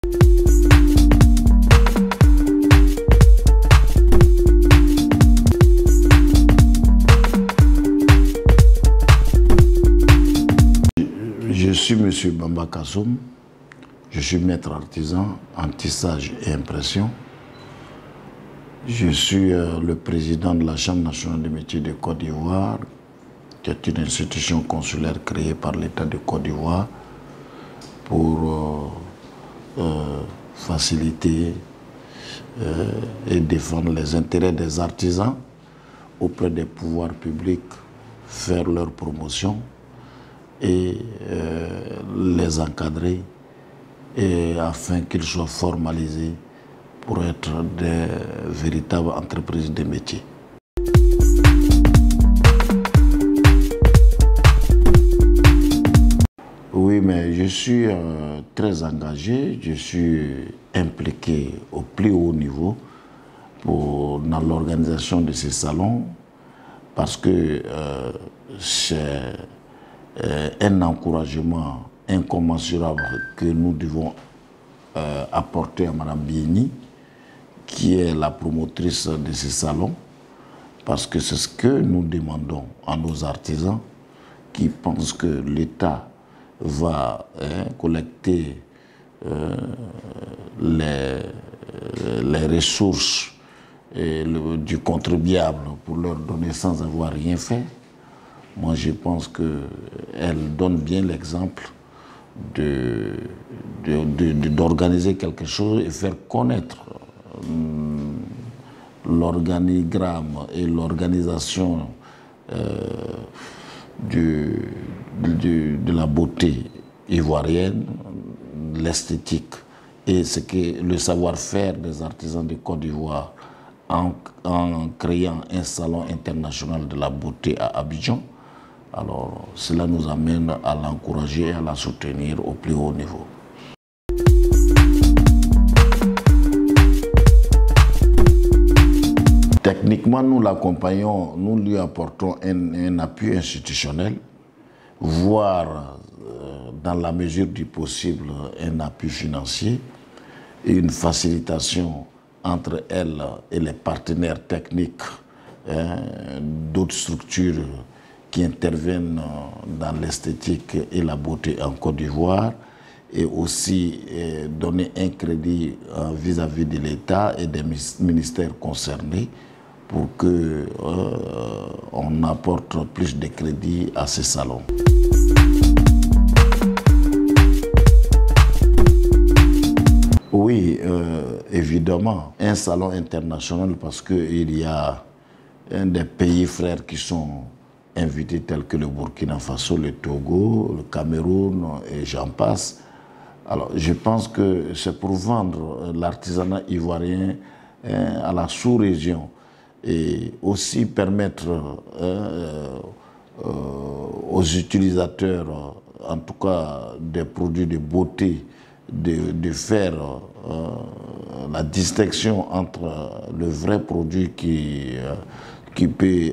Je suis M. Bamba Kassoum, je suis maître artisan en tissage et impression. Je suis le président de la Chambre nationale des métiers de Côte d'Ivoire, qui est une institution consulaire créée par l'État de Côte d'Ivoire pour faciliter et défendre les intérêts des artisans auprès des pouvoirs publics, faire leur promotion et les encadrer et afin qu'ils soient formalisés pour être des véritables entreprises de métier. Oui, mais je suis très engagé, je suis impliqué au plus haut niveau dans l'organisation de ces salons parce que c'est un encouragement incommensurable que nous devons apporter à Mme Bieni, qui est la promotrice de ces salons, parce que c'est ce que nous demandons à nos artisans qui pensent que l'État va collecter les ressources du contribuable pour leur donner sans avoir rien fait. Moi, je pense qu'elle donne bien l'exemple d'organiser quelque chose et faire connaître l'organigramme et l'organisation de la beauté ivoirienne, l'esthétique et le savoir-faire des artisans de Côte d'Ivoire en créant un salon international de la beauté à Abidjan. Alors, cela nous amène à l'encourager et à la soutenir au plus haut niveau. Techniquement, nous l'accompagnons, nous lui apportons un appui institutionnel, voire dans la mesure du possible un appui financier et une facilitation entre elle et les partenaires techniques d'autres structures qui interviennent dans l'esthétique et la beauté en Côte d'Ivoire, et aussi donner un crédit vis-à-vis de l'État et des ministères concernés pour qu'on apporte plus de crédit à ces salons. Oui, évidemment, un salon international parce qu'il y a des pays frères qui sont invités tels que le Burkina Faso, le Togo, le Cameroun et j'en passe. Alors, je pense que c'est pour vendre l'artisanat ivoirien à la sous-région et aussi permettre aux utilisateurs, en tout cas des produits de beauté, de faire la distinction entre le vrai produit qui peut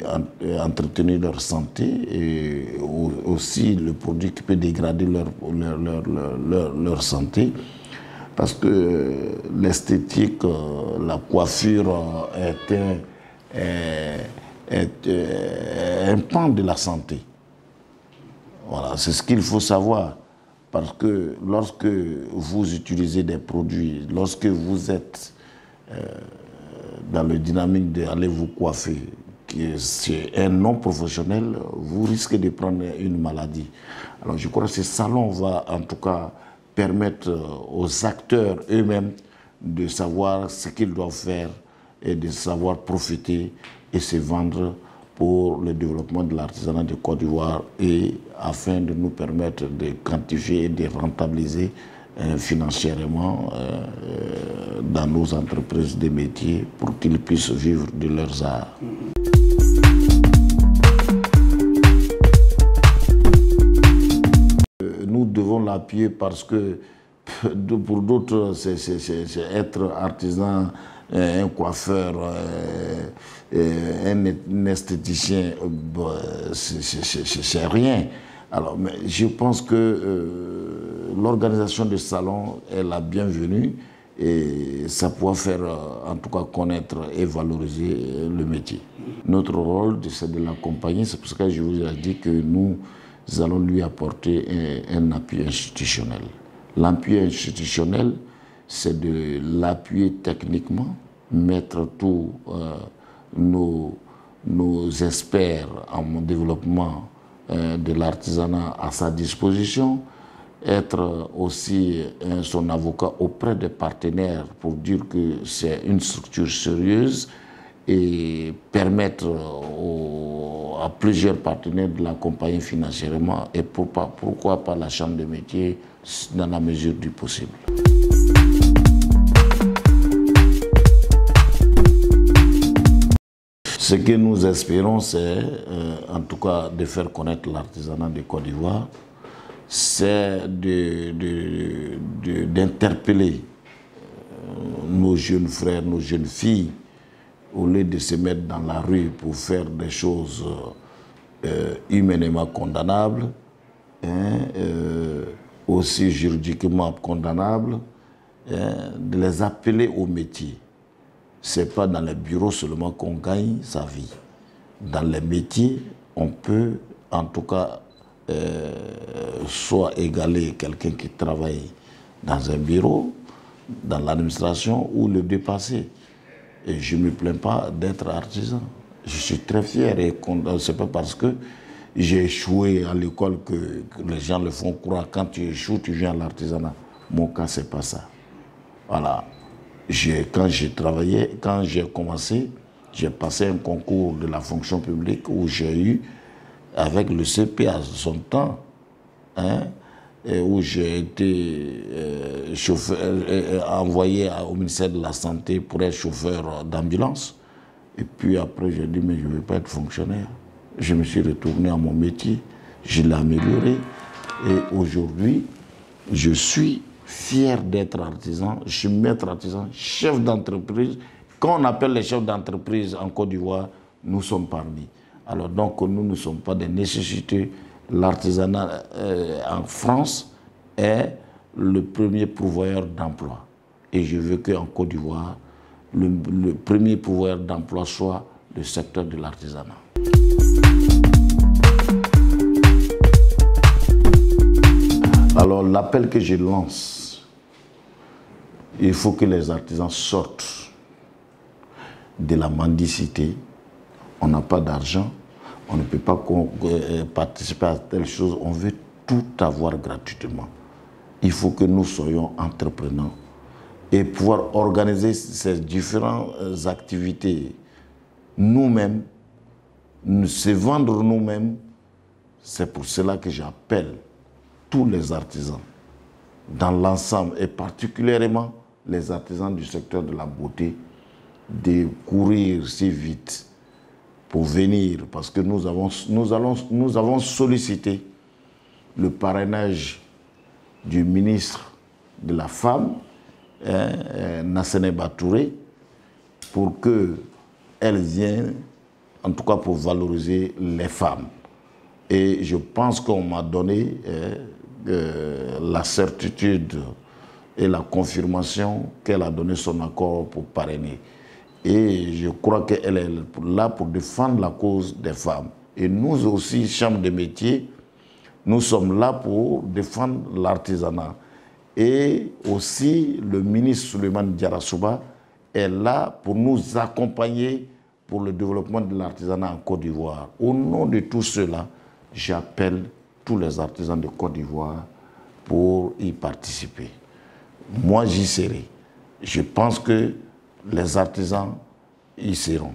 entretenir leur santé et aussi le produit qui peut dégrader leur santé. Parce que l'esthétique, la coiffure est un pan de la santé. Voilà, c'est ce qu'il faut savoir. Parce que lorsque vous utilisez des produits, lorsque vous êtes dans le dynamique d'aller vous coiffer, c'est un non professionnel, vous risquez de prendre une maladie. Alors je crois que ce salon va en tout cas permettre aux acteurs eux-mêmes de savoir ce qu'ils doivent faire et de savoir profiter et se vendre pour le développement de l'artisanat de Côte d'Ivoire et afin de nous permettre de quantifier et de rentabiliser financièrement dans nos entreprises de métiers pour qu'ils puissent vivre de leurs arts. Nous devons l'appuyer parce que pour d'autres, c'est être artisan, un coiffeur, un esthéticien, c'est rien. Alors, mais je pense que l'organisation de salon est la bienvenue et ça pourra faire, en tout cas, connaître et valoriser le métier. Notre rôle, c'est de l'accompagner. C'est pour ça que je vous ai dit que nous allons lui apporter un appui institutionnel. L'appui institutionnel, c'est de l'appuyer techniquement, mettre tous nos experts en développement de l'artisanat à sa disposition, être aussi son avocat auprès des partenaires pour dire que c'est une structure sérieuse et permettre à plusieurs partenaires de l'accompagner financièrement et pourquoi pas la chambre de métier dans la mesure du possible. Ce que nous espérons, c'est en tout cas de faire connaître l'artisanat de Côte d'Ivoire, c'est d'interpeller nos jeunes frères, nos jeunes filles, au lieu de se mettre dans la rue pour faire des choses humainement condamnables, aussi juridiquement condamnables, de les appeler au métier. Ce n'est pas dans les bureaux seulement qu'on gagne sa vie. Dans les métiers, on peut en tout cas soit égaler quelqu'un qui travaille dans un bureau, dans l'administration, ou le dépasser. Et je ne me plains pas d'être artisan. Je suis très fier et ce n'est pas parce que j'ai échoué à l'école que les gens le font croire. Quand tu échoues, tu viens à l'artisanat. Mon cas, ce n'est pas ça. Voilà. Quand j'ai travaillé, quand j'ai commencé, j'ai passé un concours de la fonction publique où j'ai eu, avec le CP à son temps, et où j'ai été envoyé au ministère de la Santé pour être chauffeur d'ambulance. Et puis après, j'ai dit, mais je ne veux pas être fonctionnaire. Je me suis retourné à mon métier, je l'ai amélioré. Et aujourd'hui, je suis fier d'être artisan, je suis maître artisan, chef d'entreprise. Quand on appelle les chefs d'entreprise en Côte d'Ivoire, nous sommes parmi. Alors donc, nous ne sommes pas des nécessités. L'artisanat en France est le premier pourvoyeur d'emploi. Et je veux qu'en Côte d'Ivoire, le premier pourvoyeur d'emploi soit le secteur de l'artisanat. Alors l'appel que je lance, il faut que les artisans sortent de la mendicité. On n'a pas d'argent, on ne peut pas participer à telle chose, on veut tout avoir gratuitement. Il faut que nous soyons entrepreneurs et pouvoir organiser ces différentes activités nous-mêmes, se vendre nous-mêmes. C'est pour cela que j'appelle tous les artisans dans l'ensemble et particulièrement les artisans du secteur de la beauté de courir si vite pour venir parce que nous avons sollicité le parrainage du ministre de la Femme, Nassene Batouré, pour qu'elle vienne, en tout cas pour valoriser les femmes. Et je pense qu'on m'a donné la certitude et la confirmation qu'elle a donné son accord pour parrainer. Et je crois qu'elle est là pour défendre la cause des femmes. Et nous aussi, Chambre des métiers, nous sommes là pour défendre l'artisanat. Et aussi, le ministre Souleymane Diarra-Souba est là pour nous accompagner pour le développement de l'artisanat en Côte d'Ivoire. Au nom de tout cela, j'appelle tous les artisans de Côte d'Ivoire pour y participer. Moi, j'y serai. Je pense que les artisans y seront.